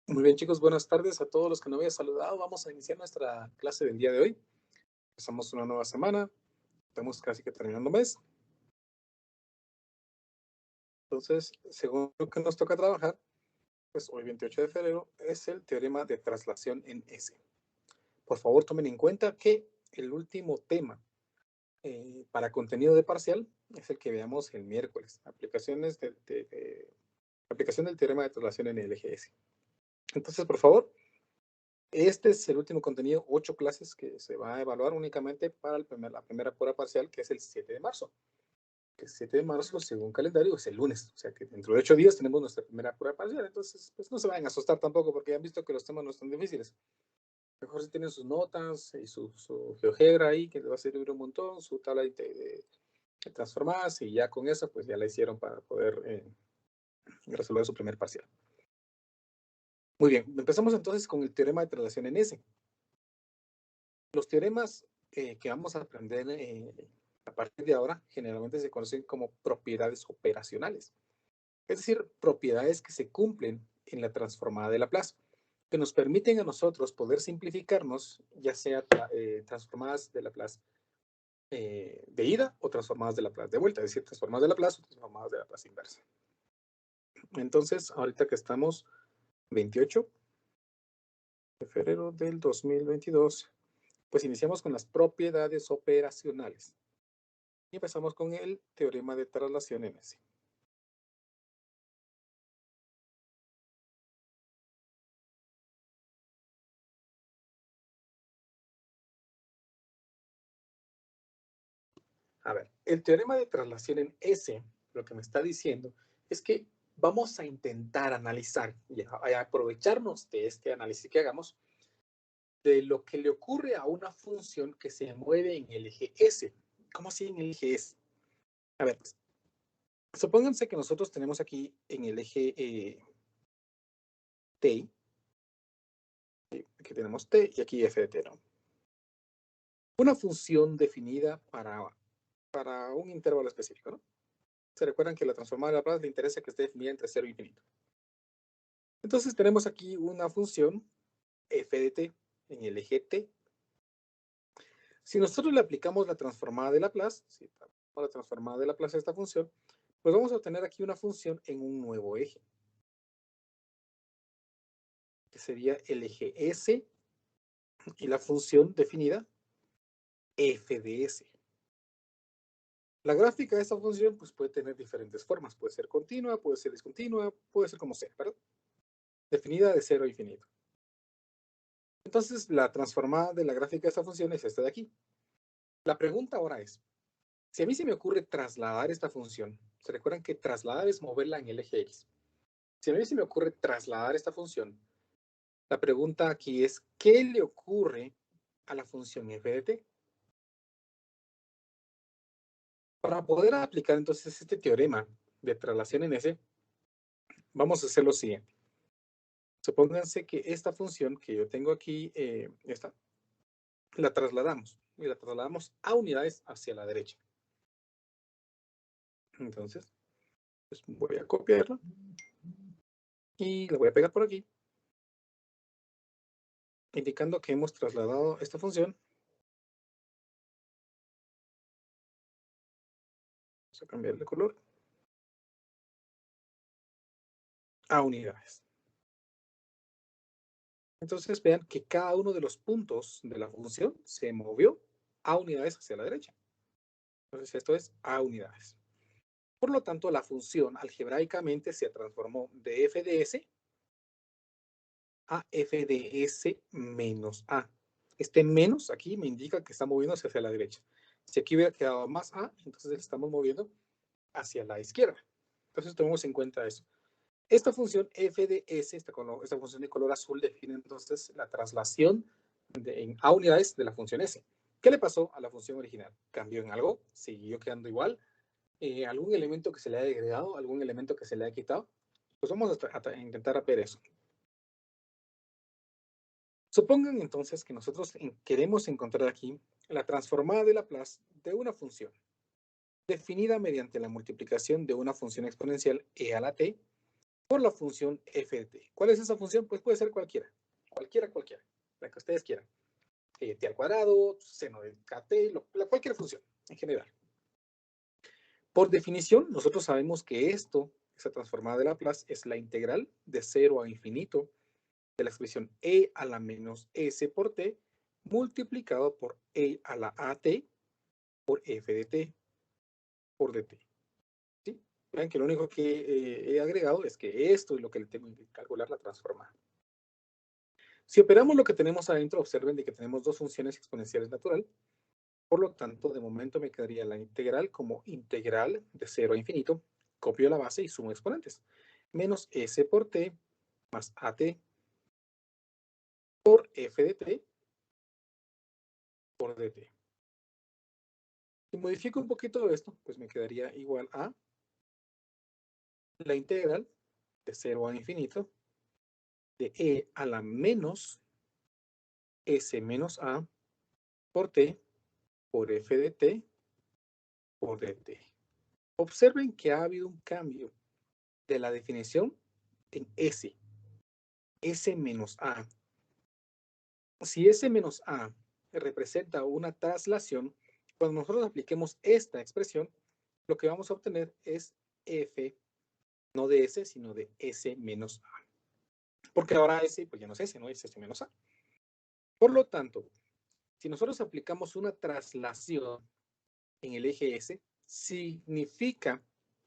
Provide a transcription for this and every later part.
Muy bien, chicos, buenas tardes a todos los que no había saludado. Vamos a iniciar nuestra clase del día de hoy. Empezamos una nueva semana, estamos casi que terminando mes. Entonces, según lo que nos toca trabajar, pues hoy 28 de febrero es el teorema de traslación en S. Por favor, tomen en cuenta que el último tema para contenido de parcial es el que veamos el miércoles. Aplicación del teorema de traslación en LGS. Entonces, por favor, este es el último contenido, 8 clases que se va a evaluar únicamente para la primera prueba parcial, que es el 7 de marzo. El 7 de marzo, según calendario, es el lunes. O sea que dentro de 8 días tenemos nuestra primera prueba parcial. Entonces, pues no se vayan a asustar tampoco porque ya han visto que los temas no están difíciles. Mejor si tienen sus notas y su GeoGebra ahí, que les va a servir un montón, su tabla de transformadas, y ya con eso, pues ya la hicieron para poder resolver su primer parcial. Muy bien, empezamos entonces con el teorema de traslación en S. Los teoremas que vamos a aprender a partir de ahora generalmente se conocen como propiedades operacionales, es decir, propiedades que se cumplen en la transformada de Laplace, que nos permiten a nosotros poder simplificarnos, ya sea transformadas de Laplace de ida o transformadas de Laplace de vuelta, es decir, transformadas de Laplace o transformadas de Laplace inversa. Entonces, ahorita que estamos 28 de febrero del 2022, pues iniciamos con las propiedades operacionales. Y empezamos con el teorema de traslación en S. A ver, el teorema de traslación en S, lo que me está diciendo es que vamos a intentar analizar y a aprovecharnos de este análisis que hagamos de lo que le ocurre a una función que se mueve en el eje S. ¿Cómo así en el eje S? A ver, pues, supónganse que nosotros tenemos aquí en el eje T, aquí tenemos T y aquí F de T, ¿no? Una función definida para un intervalo específico, ¿no? Se recuerdan que la transformada de Laplace le interesa que esté definida entre 0 e infinito. Entonces tenemos aquí una función f de t en el eje t. Si nosotros le aplicamos la transformada de Laplace, si la transformada de Laplace a esta función, pues vamos a obtener aquí una función en un nuevo eje, que sería el eje S y la función definida f de s. La gráfica de esta función pues puede tener diferentes formas, puede ser continua, puede ser discontinua, puede ser como sea, ¿verdad? Definida de 0 a infinito. Entonces la transformada de la gráfica de esta función es esta de aquí. La pregunta ahora es, si a mí se me ocurre trasladar esta función, ¿se recuerdan que trasladar es moverla en el eje X? Si a mí se me ocurre trasladar esta función, la pregunta aquí es, ¿qué le ocurre a la función f de t? Para poder aplicar entonces este teorema de traslación en S, vamos a hacer lo siguiente. Supónganse que esta función que yo tengo aquí, esta, la trasladamos, y la trasladamos a unidades hacia la derecha. Entonces, pues voy a copiarla y la voy a pegar por aquí, indicando que hemos trasladado esta función. Vamos a cambiar de color a unidades. Entonces vean que cada uno de los puntos de la función se movió a unidades hacia la derecha. Entonces esto es a unidades. Por lo tanto, la función algebraicamente se transformó de f de s a f de s menos a. Este menos aquí me indica que está moviéndose hacia la derecha. Si aquí hubiera quedado más a, entonces le estamos moviendo hacia la izquierda. Entonces tomemos en cuenta eso. Esta función f de s, esta función de color azul, define entonces la traslación en a unidades de la función s. ¿Qué le pasó a la función original? ¿Cambió en algo? ¿Siguió quedando igual? ¿Algún elemento que se le haya agregado? ¿Algún elemento que se le haya quitado? Pues vamos a intentar ver eso. Supongan entonces que nosotros queremos encontrar aquí la transformada de Laplace de una función definida mediante la multiplicación de una función exponencial e a la t por la función f de t. ¿Cuál es esa función? Pues puede ser cualquiera, cualquiera, la que ustedes quieran. T al cuadrado, seno de kt, cualquier función en general. Por definición, nosotros sabemos que esa transformada de Laplace, es la integral de 0 a infinito de la expresión e a la menos s por t multiplicado por e a la at por f de t por dt. ¿Sí? Vean que lo único que he agregado es que esto es lo que le tengo que calcular la transformada. Si operamos lo que tenemos adentro, observen de que tenemos dos funciones exponenciales natural. Por lo tanto, de momento me quedaría la integral como integral de 0 a infinito. Copio la base y sumo exponentes. Menos s por t más at por f de t por dt. Si modifico un poquito esto, pues me quedaría igual a la integral de 0 a infinito de e a la menos s menos a por t por f de t por dt. Observen que ha habido un cambio de la definición en s menos a. Si s menos a representa una traslación, cuando nosotros apliquemos esta expresión, lo que vamos a obtener es f, no de s, sino de s menos a. Porque ahora s, pues ya no es s, no es s menos a. Por lo tanto, si nosotros aplicamos una traslación en el eje s, significa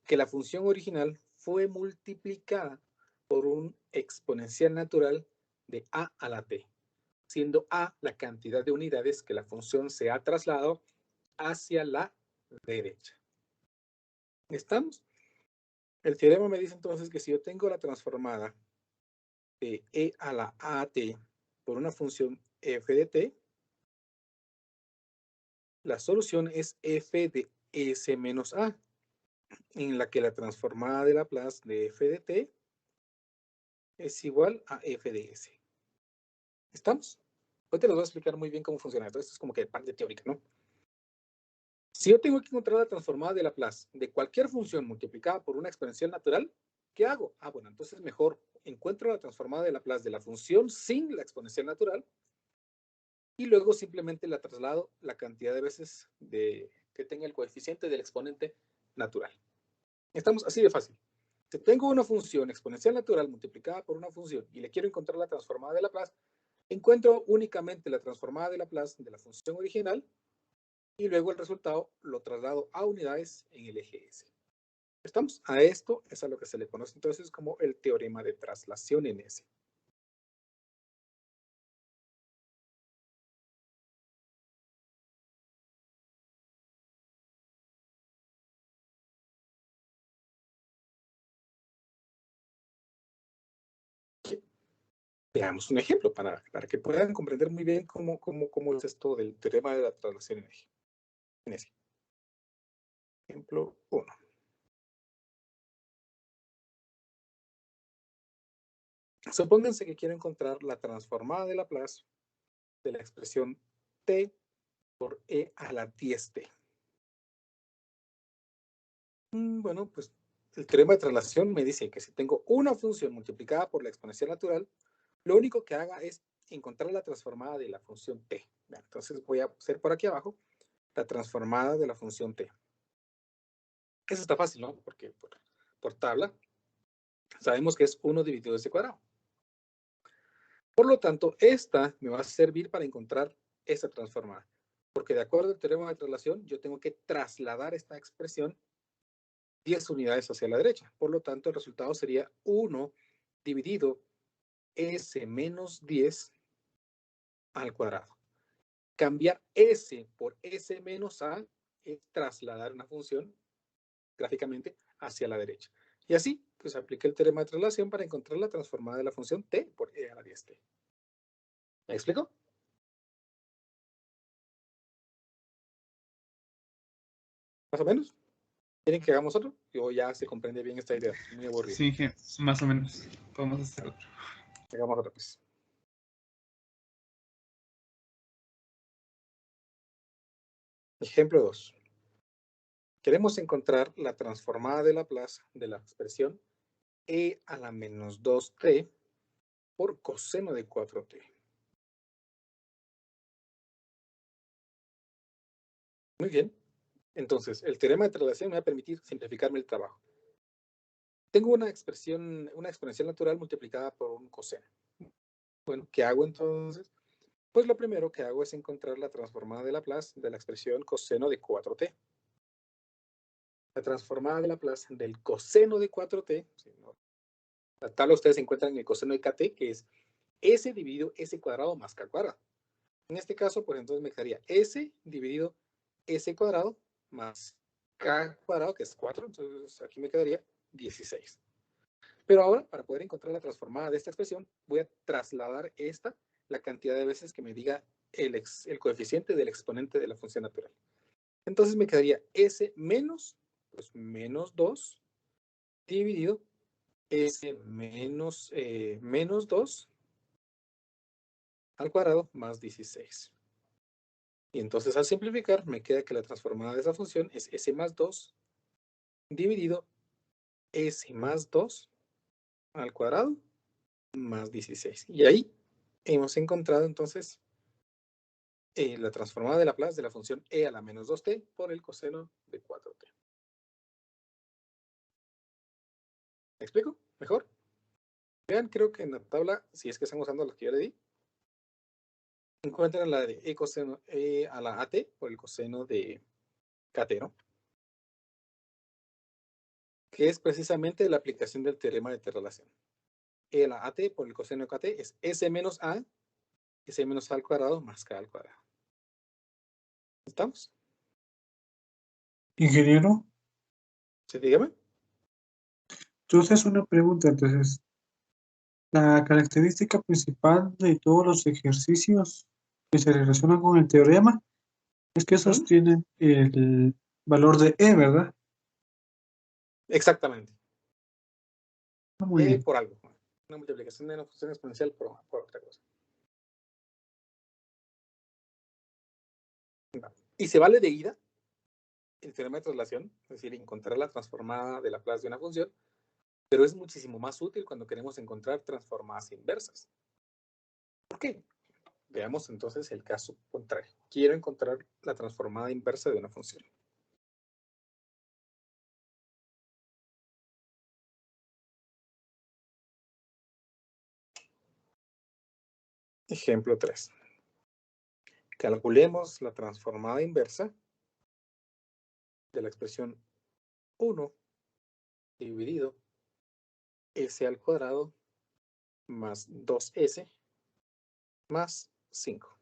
que la función original fue multiplicada por un exponencial natural de a a la t, siendo a la cantidad de unidades que la función se ha trasladado hacia la derecha. ¿Estamos? El teorema me dice entonces que si yo tengo la transformada de e a la at por una función f de t, la solución es f de s menos a, en la que la transformada de Laplace de f de t es igual a f de s. ¿Estamos? Hoy te les voy a explicar muy bien cómo funciona esto. Esto es como que parte teórica, ¿no? Si yo tengo que encontrar la transformada de Laplace de cualquier función multiplicada por una exponencial natural, ¿qué hago? Bueno, entonces mejor encuentro la transformada de Laplace de la función sin la exponencial natural y luego simplemente la traslado la cantidad de veces que tenga el coeficiente del exponente natural. Estamos así de fácil. Si tengo una función exponencial natural multiplicada por una función y le quiero encontrar la transformada de Laplace, encuentro únicamente la transformada de Laplace de la función original y luego el resultado lo traslado a unidades en el eje S. ¿Estamos? A esto es a lo que se le conoce entonces como el teorema de traslación en S. Veamos un ejemplo para que puedan comprender muy bien cómo es esto del teorema de la traslación en S. Ejemplo 1. Supónganse que quiero encontrar la transformada de Laplace de la expresión t por e a la 10t. Bueno, pues el teorema de traslación me dice que si tengo una función multiplicada por la exponencial natural, lo único que haga es encontrar la transformada de la función t. Entonces voy a hacer por aquí abajo la transformada de la función t. Eso está fácil, ¿no? Porque por tabla sabemos que es 1 dividido ese cuadrado. Por lo tanto, esta me va a servir para encontrar esta transformada. Porque de acuerdo al teorema de traslación, yo tengo que trasladar esta expresión 10 unidades hacia la derecha. Por lo tanto, el resultado sería 1 dividido s menos 10 al cuadrado. Cambiar s por s menos a es trasladar una función gráficamente hacia la derecha. Y así, pues apliqué el teorema de traslación para encontrar la transformada de la función t por e a la 10t. ¿Me explico? ¿Más o menos? ¿Quieren que hagamos otro? O ya se comprende bien esta idea. Muy aburrida. Sí, más o menos. Podemos hacer otro. Hagamos otra, pues. Ejemplo 2. Queremos encontrar la transformada de Laplace de la expresión e a la menos 2t por coseno de 4t. Muy bien. Entonces, el teorema de traslación me va a permitir simplificarme el trabajo. Tengo una expresión, una exponencial natural multiplicada por un coseno. Bueno, ¿qué hago entonces? Pues lo primero que hago es encontrar la transformada de Laplace de la expresión coseno de 4t. La transformada de Laplace del coseno de 4t, si no, la tabla ustedes encuentran el coseno de kt, que es s dividido s cuadrado más k cuadrado. En este caso, pues entonces me quedaría s dividido s cuadrado más k cuadrado, que es 4, entonces aquí me quedaría 16. Pero ahora, para poder encontrar la transformada de esta expresión, voy a trasladar la cantidad de veces que me diga el coeficiente del exponente de la función natural. Entonces me quedaría s menos, pues menos 2 dividido s menos 2 al cuadrado más 16. Y entonces al simplificar me queda que la transformada de esa función es s más 2 dividido s más 2 al cuadrado más 16. Y ahí hemos encontrado entonces la transformada de Laplace de la función e a la menos 2t por el coseno de 4t. ¿Me explico? ¿Mejor? Vean, creo que en la tabla, si es que están usando las que yo le di, encuentran la de coseno a la at por el coseno de kt, ¿no? Que es precisamente la aplicación del teorema de interrelación. E a la at por el coseno de kt es s menos a al cuadrado más k al cuadrado. ¿Estamos? Ingeniero, ¿Sí, dígame? entonces una pregunta, entonces, la característica principal de todos los ejercicios que se relacionan con el teorema es que sostienen el valor de E, ¿verdad? Exactamente. Muy bien. Por algo. Una multiplicación de una función exponencial por otra cosa. Y se vale de ida el teorema de traslación, es decir, encontrar la transformada de Laplace de una función, pero es muchísimo más útil cuando queremos encontrar transformadas inversas. ¿Por qué? Veamos entonces el caso contrario. Quiero encontrar la transformada inversa de una función. Ejemplo 3. Calculemos la transformada inversa de la expresión 1 dividido s al cuadrado más 2s más 5.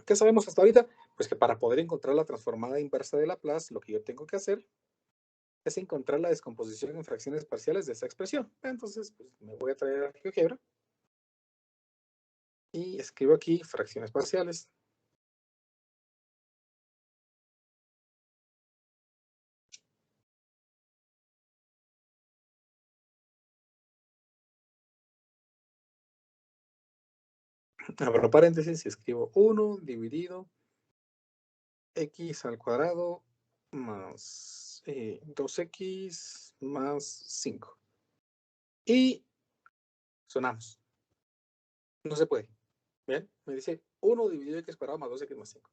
¿Qué sabemos hasta ahorita? Pues que para poder encontrar la transformada inversa de Laplace, lo que yo tengo que hacer es encontrar la descomposición en fracciones parciales de esa expresión. Entonces, pues, me voy a traer a GeoGebra y escribo aquí fracciones parciales. Abro paréntesis y escribo 1 dividido x al cuadrado más 2x más 5. Y sonamos. No se puede. ¿Ven? Me dice 1 dividido x cuadrado más 2x más 5.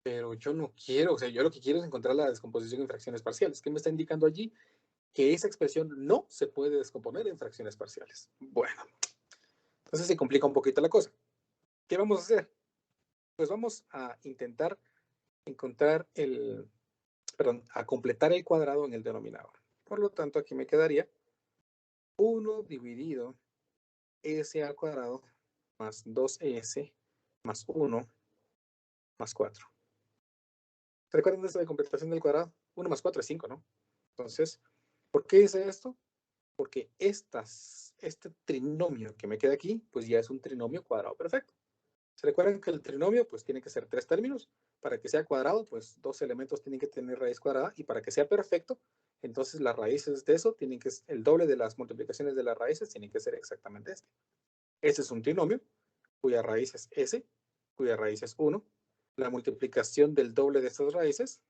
Pero yo no quiero, o sea, yo lo que quiero es encontrar la descomposición en fracciones parciales. ¿Qué me está indicando allí? Que esa expresión no se puede descomponer en fracciones parciales. Bueno, entonces se complica un poquito la cosa. ¿Qué vamos a hacer? Pues vamos a intentar encontrar a completar el cuadrado en el denominador. Por lo tanto, aquí me quedaría 1 dividido s al cuadrado más 2s más 1 más 4. ¿Recuerdan esto de completación del cuadrado? 1 más 4 es 5, ¿no? Entonces, ¿por qué hice esto? Porque este trinomio que me queda aquí, pues ya es un trinomio cuadrado perfecto. ¿Se recuerdan que el trinomio pues tiene que ser 3 términos? Para que sea cuadrado, pues 2 elementos tienen que tener raíz cuadrada, y para que sea perfecto, entonces las raíces de eso tienen que ser el doble de las multiplicaciones de las raíces, tienen que ser exactamente este. Este es un trinomio cuya raíz es s, cuya raíz es 1. La multiplicación del doble de estas raíces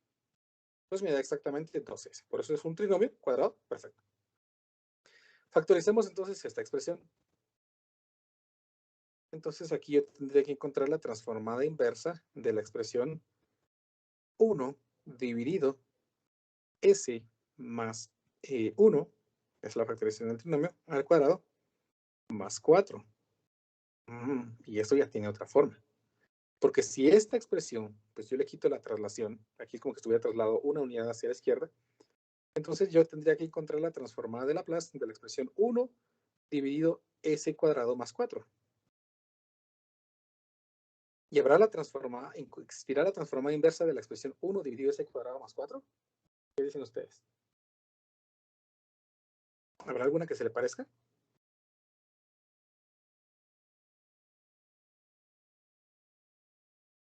Pues me da exactamente 2s. Por eso es un trinomio cuadrado perfecto. Factoricemos entonces esta expresión. Entonces aquí yo tendría que encontrar la transformada inversa de la expresión 1 dividido s más 1, es la factorización del trinomio, al cuadrado, más 4. Y esto ya tiene otra forma. Porque si esta expresión, pues yo le quito la traslación, aquí es como que estuviera trasladado una unidad hacia la izquierda, entonces yo tendría que encontrar la transformada de Laplace de la expresión 1 dividido s cuadrado más 4. ¿Y habrá la transformada, existirá la transformada inversa de la expresión 1 dividido s cuadrado más 4? ¿Qué dicen ustedes? ¿Habrá alguna que se le parezca?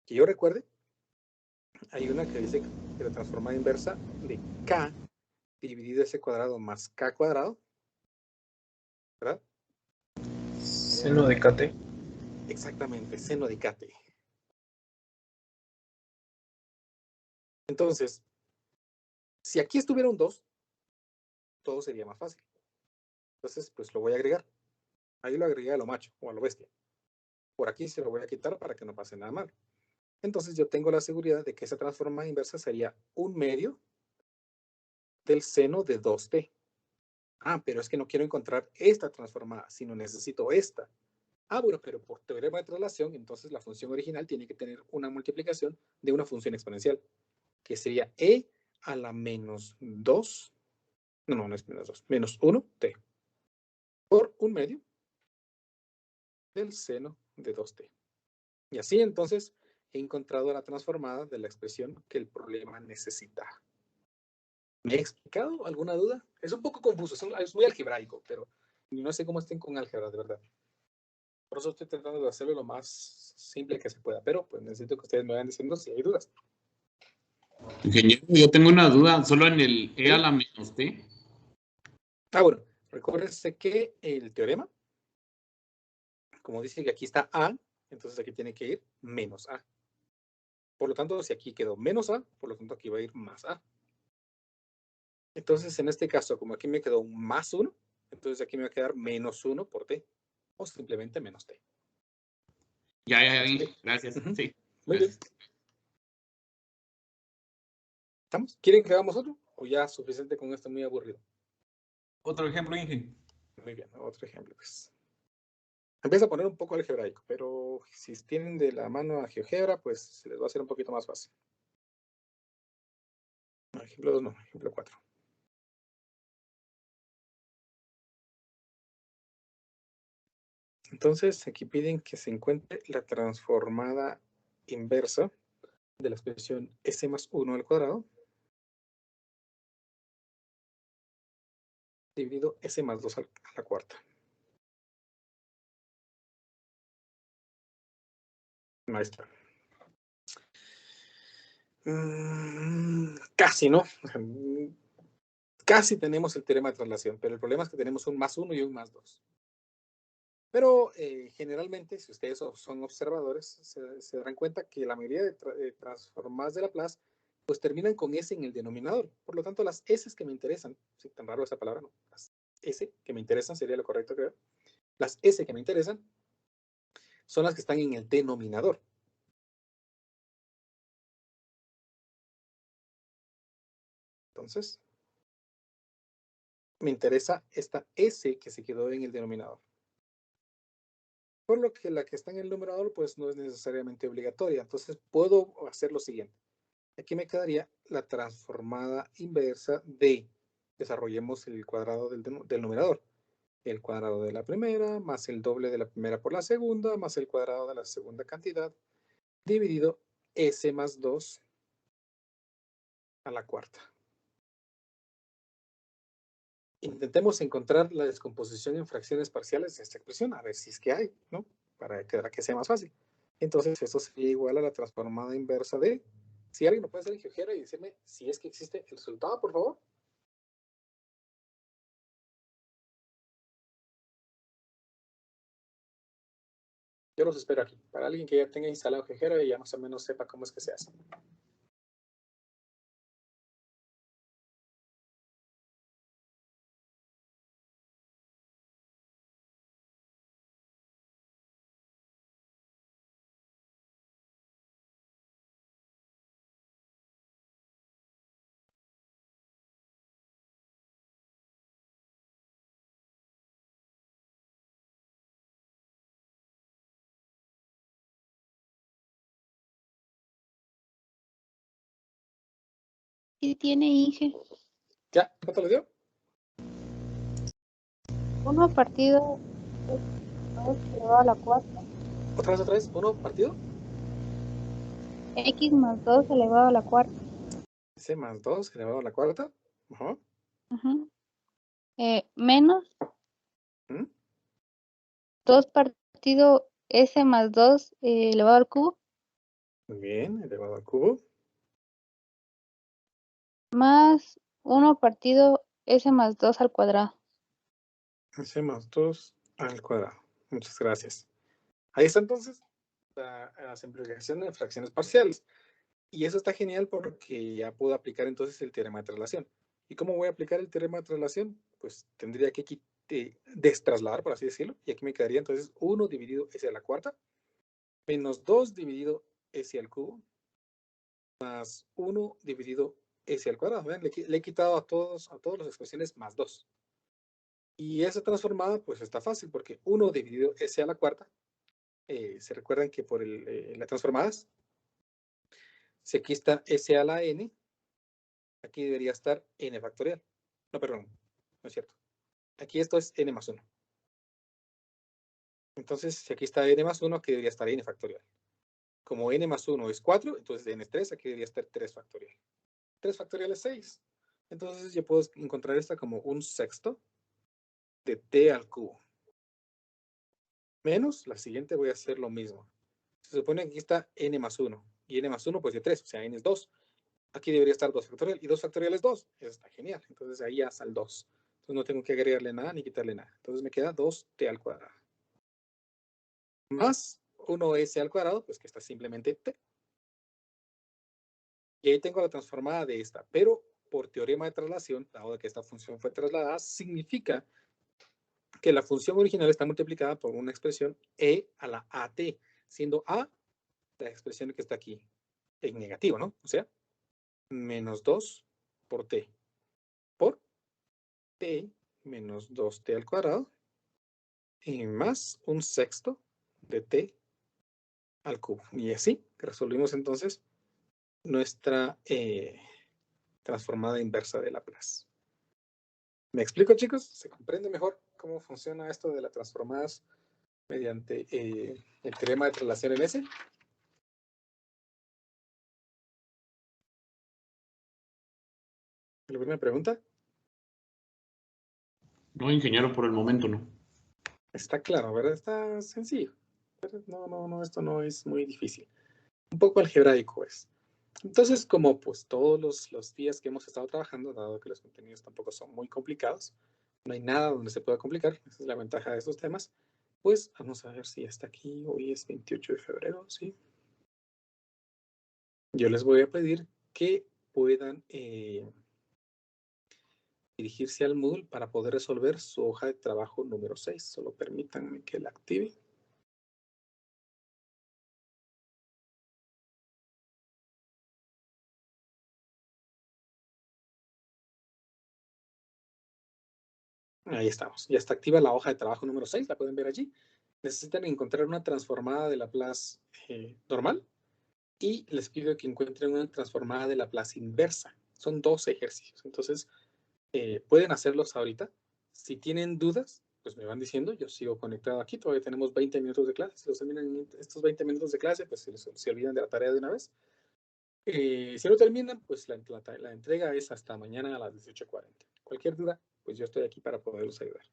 Que yo recuerde, hay una que dice que la transformada inversa de k dividido s cuadrado más k cuadrado, ¿verdad? Seno de kt. Exactamente, seno de kt. Entonces, si aquí estuviera un 2, todo sería más fácil. Entonces, pues lo voy a agregar. Ahí lo agregué a lo macho o a lo bestia. Por aquí se lo voy a quitar para que no pase nada mal. Entonces yo tengo la seguridad de que esa transformada inversa sería 1/2 del seno de 2t. Pero es que no quiero encontrar esta transformada, sino necesito esta. Bueno, pero por teorema de traslación, entonces la función original tiene que tener una multiplicación de una función exponencial, que sería e a la menos 2, no es menos 2, menos 1t, por 1/2 del seno de 2t. Y así entonces he encontrado la transformada de la expresión que el problema necesita. ¿Me he explicado? ¿Alguna duda? Es un poco confuso, es muy algebraico, pero no sé cómo estén con álgebra, de verdad. Por eso estoy tratando de hacerlo lo más simple que se pueda, pero pues necesito que ustedes me vayan diciendo si hay dudas. Ingeniero, yo tengo una duda, solo en el e ¿Sí? a la menos t. Bueno, recuérdense que el teorema, como dice que aquí está a, entonces aquí tiene que ir menos a. Por lo tanto, si aquí quedó menos a, por lo tanto aquí va a ir más a. Entonces, en este caso, como aquí me quedó un más 1, entonces aquí me va a quedar menos 1 por t, o simplemente menos t. Ya, ¿Sí? gracias. Sí, Muy gracias. bien. ¿Estamos? ¿Quieren que hagamos otro? ¿O ya suficiente con esto muy aburrido? Otro ejemplo, Inge. Muy bien, otro ejemplo, pues. Empieza a poner un poco algebraico, pero si tienen de la mano a GeoGebra, pues se les va a hacer un poquito más fácil. No, ejemplo 2 no, ejemplo 4. Entonces, aquí piden que se encuentre la transformada inversa de la expresión s más 1 al cuadrado dividido s más 2 a la cuarta. Ahí está. Casi, ¿no? Casi tenemos el teorema de traslación, pero el problema es que tenemos un más 1 y un más 2. Pero generalmente, si ustedes son observadores, se darán cuenta que la mayoría de transformadas de Laplace pues terminan con S en el denominador. Por lo tanto, las S que me interesan, sí, tan raro esa palabra, ¿no? Las S que me interesan sería lo correcto, creo. Las S que me interesan son las que están en el denominador. Entonces, me interesa esta S que se quedó en el denominador. Por lo que la que está en el numerador, pues no es necesariamente obligatoria. Entonces, puedo hacer lo siguiente. Aquí me quedaría la transformada inversa de, desarrollemos el cuadrado del numerador. El cuadrado de la primera, más el doble de la primera por la segunda, más el cuadrado de la segunda cantidad, dividido S más 2 a la cuarta. Intentemos encontrar la descomposición en fracciones parciales de esta expresión, a ver si es que hay, ¿no? Para que sea más fácil. Entonces, esto sería igual a la transformada inversa de, si alguien me puede hacer el GeoGebra y decirme si es que existe el resultado, por favor. Yo los espero aquí, para alguien que ya tenga instalado GeoGebra y ya más o menos sepa cómo es que se hace. Sí tiene, Inge. ¿Ya? ¿Cuánto le dio? 1 partido 2 elevado a la 4. Otra vez, 1 partido. X más 2 elevado a la 4. S más 2 elevado a la cuarta. Ajá. Menos ¿Mm? 2 partido S más 2 elevado al cubo. Muy bien, elevado al cubo. Más 1 partido S más 2 al cuadrado. S más 2 al cuadrado. Muchas gracias. Ahí está entonces la simplificación de fracciones parciales. Y eso está genial porque ya puedo aplicar entonces el teorema de traslación. ¿Y cómo voy a aplicar el teorema de traslación? Pues tendría que destrasladar, por así decirlo. Y aquí me quedaría entonces 1 dividido S a la cuarta, menos 2 dividido S al cubo, más 1 dividido S al cuadrado. ¿Ven? Le he quitado a todas las expresiones más 2. Y esa transformada pues está fácil porque 1 dividido S a la cuarta, se recuerdan que por las transformadas, si aquí está S a la N, aquí debería estar N factorial. No, perdón, no es cierto. Aquí esto es N más 1. Entonces, si aquí está N más 1, aquí debería estar N factorial. Como N más 1 es 4, entonces N es 3, aquí debería estar 3 factorial. 3 factorial es 6. Entonces, yo puedo encontrar esta como un sexto de T al cubo. Menos, la siguiente voy a hacer lo mismo. Se supone que aquí está N más 1. Y N más 1 pues de 3, o sea, N es 2. Aquí debería estar 2 factorial. Y 2 factorial es 2. Eso está genial. Entonces ahí ya sale 2. Entonces no tengo que agregarle nada ni quitarle nada. Entonces me queda 2t al cuadrado. Más 1s al cuadrado, pues que está simplemente t. Y ahí tengo la transformada de esta. Pero por teorema de traslación, dado que esta función fue trasladada, significa que la función original está multiplicada por una expresión e a la at, siendo a la expresión que está aquí en negativo, ¿no? O sea, menos 2 por t por t menos 2t al cuadrado y más un sexto de t al cubo. Y así resolvimos entonces nuestra transformada inversa de Laplace. ¿Me explico, chicos? ¿Se comprende mejor cómo funciona esto de las transformadas mediante el teorema de traslación en S? ¿Alguna pregunta? No, ingeniero, por el momento no. Está claro, ¿verdad? Está sencillo. No, esto no es muy difícil. Un poco algebraico es. Entonces, como pues todos los días que hemos estado trabajando, dado que los contenidos tampoco son muy complicados, no hay nada donde se pueda complicar, esa es la ventaja de estos temas, pues vamos a ver si está aquí, hoy es 28 de febrero, ¿sí? Yo les voy a pedir que puedan dirigirse al Moodle para poder resolver su hoja de trabajo número 6. Solo permítanme que la active. Ahí estamos. Ya está activa la hoja de trabajo número 6. La pueden ver allí. Necesitan encontrar una transformada de Laplace normal. Y les pido que encuentren una transformada de Laplace inversa. Son 2 ejercicios. Entonces, pueden hacerlos ahorita. Si tienen dudas, pues me van diciendo. Yo sigo conectado aquí. Todavía tenemos 20 minutos de clase. Si los terminan estos 20 minutos de clase, pues se olvidan de la tarea de una vez. Si no terminan, pues la entrega es hasta mañana a las 18:40. Cualquier duda, pues yo estoy aquí para poderlos ayudar.